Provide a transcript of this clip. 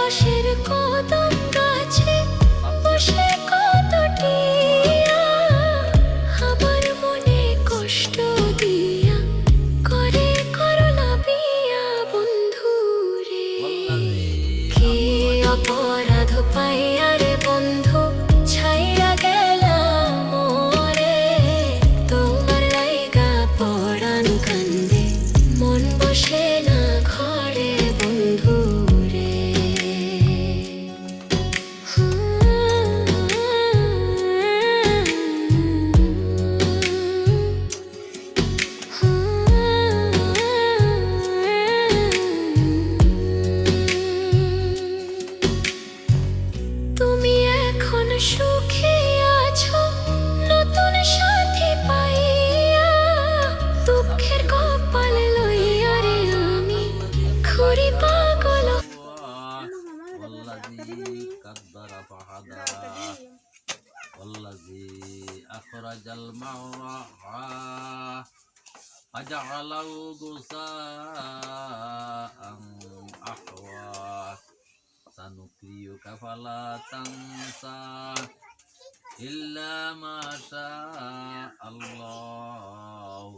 পাশের কদম গাছে বসে কতটিয়া আমার মনে কষ্ট দিয়া করে করলা বিয়া বন্ধু রে। কি অপরাধ পাইয়া রে বন্ধু ছাইয়া গেলাম মোরে, তোমার লাইগা পরাণ কান্দে মন বসে না ঘরে বন্ধু রে। তুমি এখন সুখে আছো নতুন সাথী পাইয়া, দুঃখের কপাল লইয়া রে আমি ঘুরি পাগল। والذي قدر فهدى والذي أخرج المرعى فجعله غثاء أحوى سنقرئك فلا تنسى إلا ما شاء الله